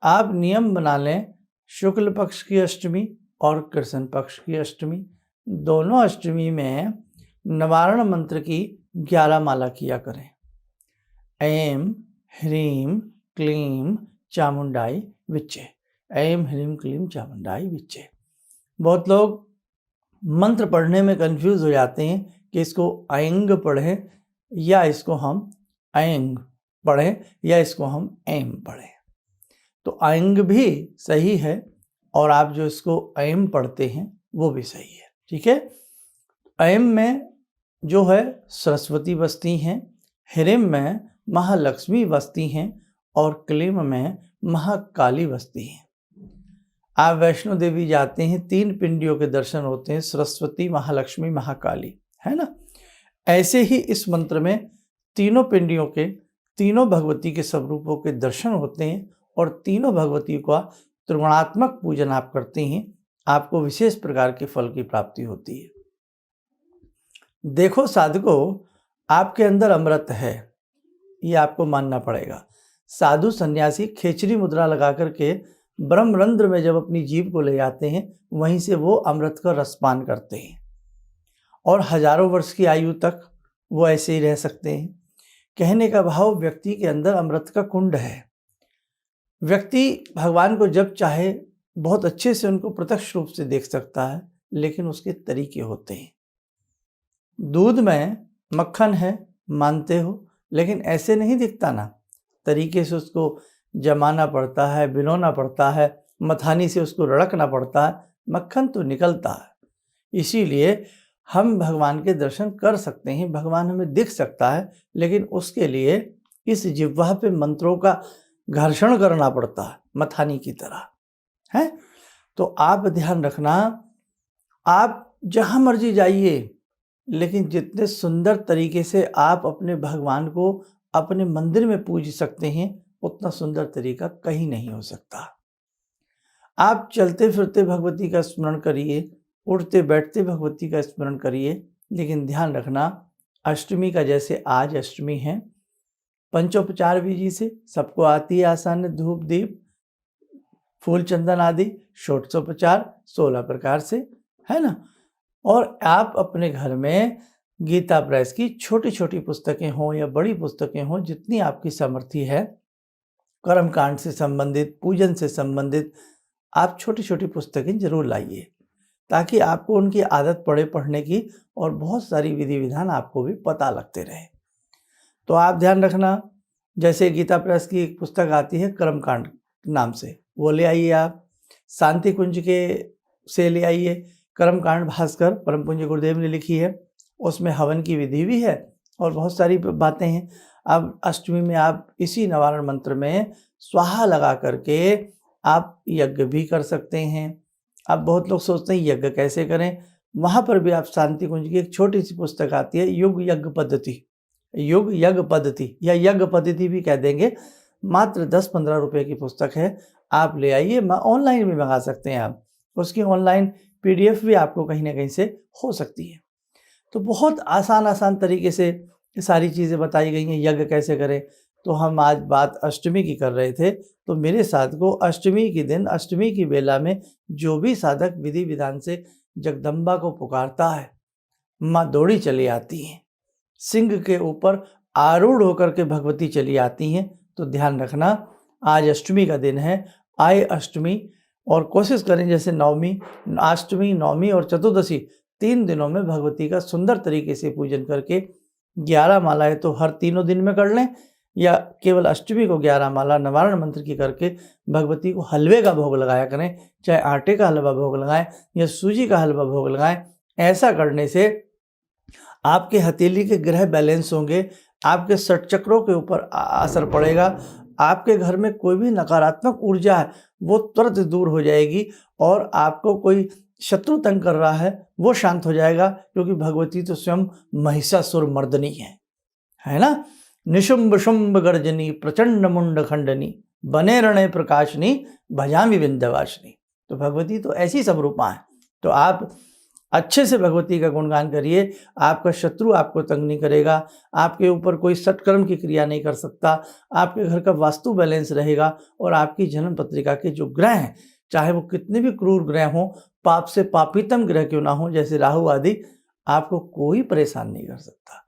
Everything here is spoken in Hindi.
आप नियम बना लें, शुक्ल पक्ष की अष्टमी और कृष्ण पक्ष की अष्टमी, दोनों अष्टमी में निवारण मंत्र की 11 माला किया करें। ऐं ह्रीं क्लीं चामुंडाई विच्चे, ऐं ह्रीं क्लीं चामुंडाई विच्चे। बहुत लोग मंत्र पढ़ने में कंफ्यूज हो जाते हैं कि इसको ऐंग पढ़ें या इसको हम ऐंग पढ़ें या इसको हम ऐम पढ़ें। तो ऐंग भी सही है और आप जो इसको ऐम पढ़ते हैं वो भी सही है, ठीक है। ऐम में जो है सरस्वती बसती हैं, ह्रीं में महालक्ष्मी बसती हैं और क्लीं में महाकाली बसती हैं। आप वैष्णो देवी जाते हैं, 3 पिंडियों के दर्शन होते हैं, सरस्वती, महालक्ष्मी, महाकाली, है ना। ऐसे ही इस मंत्र में तीनों पिंडियों के, तीनों भगवती के स्वरूपों के दर्शन होते हैं और तीनों भगवती का त्रिगुणात्मक पूजन आप करते हैं, आपको विशेष प्रकार के फल की प्राप्ति होती है। देखो साधकों, आपके अंदर अमृत है, ये आपको मानना पड़ेगा। साधु सन्यासी खेचरी मुद्रा लगा करके ब्रह्मरंध्र में जब अपनी जीभ को ले जाते हैं, वहीं से वो अमृत का रसपान करते हैं और हजारों वर्ष की आयु तक वो ऐसे ही रह सकते हैं। कहने का भाव, व्यक्ति के अंदर अमृत का कुंड है। व्यक्ति भगवान को जब चाहे बहुत अच्छे से उनको प्रत्यक्ष रूप से देख सकता है, लेकिन उसके तरीके होते हैं। दूध में मक्खन है मानते हो, लेकिन ऐसे नहीं दिखता ना, तरीके से उसको जमाना पड़ता है, भिगोना पड़ता है, मथानी से उसको रड़कना पड़ता है, मक्खन तो निकलता है। इसीलिए हम भगवान के दर्शन कर सकते हैं, भगवान हमें दिख सकता है, लेकिन उसके लिए इस जिह्वा पे मंत्रों का घर्षण करना पड़ता है, मथानी की तरह है। तो आप ध्यान रखना, आप जहाँ मर्जी जाइए, लेकिन जितने सुंदर तरीके से आप अपने भगवान को अपने मंदिर में पूज सकते हैं, उतना सुंदर तरीका कहीं नहीं हो सकता। आप चलते फिरते भगवती का स्मरण करिए, उठते बैठते भगवती का स्मरण करिए, लेकिन ध्यान रखना, अष्टमी का जैसे आज अष्टमी है, पंचोपचार विधि से सबको आती है आसान, धूप दीप फूल चंदन आदि षोडशोपचार 16 प्रकार से, है ना। और आप अपने घर में गीता प्रेस की छोटी छोटी पुस्तकें हों या बड़ी पुस्तकें हों, जितनी आपकी सामर्थ्य है, कर्मकांड से संबंधित, पूजन से संबंधित, आप छोटी छोटी पुस्तकें जरूर लाइए, ताकि आपको उनकी आदत पड़े पढ़ने की और बहुत सारी विधि विधान आपको भी पता लगते रहे। तो आप ध्यान रखना, जैसे गीता प्रेस की एक पुस्तक आती है कर्मकांड नाम से, वो ले आइए आप। शांति कुंज के से ले आइए, कर्मकांड भास्कर परम पूज्य गुरुदेव ने लिखी है, उसमें हवन की विधि भी है और बहुत सारी बातें हैं। अब अष्टमी में आप इसी निवारण मंत्र में स्वाहा लगा करके आप यज्ञ भी कर सकते हैं। अब बहुत लोग सोचते हैं यज्ञ कैसे करें, वहाँ पर भी आप शांति कुंज की एक छोटी सी पुस्तक आती है, युग यज्ञ पद्धति, युग यज्ञ पद्धति या यज्ञ पद्धति भी कह देंगे, मात्र 10-15 रुपये की पुस्तक है, आप ले आइए। ऑनलाइन भी मंगा सकते हैं आप, उसकी ऑनलाइन PDF भी आपको कहीं ना कहीं से हो सकती है। तो बहुत आसान तरीके से ये सारी चीज़ें बताई गई हैं, यज्ञ कैसे करें। तो हम आज बात अष्टमी की कर रहे थे, तो मेरे साथ को अष्टमी के दिन, अष्टमी की बेला में जो भी साधक विधि विधान से जगदम्बा को पुकारता है, माँ दौड़ी चली आती हैं, सिंह के ऊपर आरूढ़ होकर के भगवती चली आती हैं। तो ध्यान रखना, आज अष्टमी का दिन है, आए अष्टमी, और कोशिश करें जैसे नवमी, अष्टमी, नवमी और चतुर्दशी 3 दिनों में भगवती का सुंदर तरीके से पूजन करके 11 मालाएं तो हर तीनों दिन में कर लें, या केवल अष्टमी को 11 माला निवारण मंत्र की करके भगवती को हलवे का भोग लगाया करें, चाहे आटे का हलवा भोग लगाएं या सूजी का हलवा भोग लगाएं। ऐसा करने से आपके हथेली के ग्रह बैलेंस होंगे, आपके षट चक्रों के ऊपर असर पड़ेगा, आपके घर में कोई भी नकारात्मक ऊर्जा है वो तुरंत दूर हो जाएगी, और आपको कोई शत्रु तंग कर रहा है वो शांत हो जाएगा, क्योंकि भगवती तो स्वयं महिषासुर मर्दनी है ना। निशुंभ शुंभ गर्जनी प्रचंड मुंड खंडनी, बने रणे प्रकाशनी, भजामी विंध्यवासिनी। तो भगवती तो ऐसी सब रूपा है। तो आप अच्छे से भगवती का गुणगान करिए, आपका शत्रु आपको तंग नहीं करेगा, आपके ऊपर कोई सत्कर्म की क्रिया नहीं कर सकता, आपके घर का वास्तु बैलेंस रहेगा और आपकी जन्म पत्रिका के जो ग्रह हैं, चाहे वो कितने भी क्रूर ग्रह हों, पाप से पापीतम ग्रह क्यों ना हो, जैसे राहु आदि, आपको कोई परेशान नहीं कर सकता।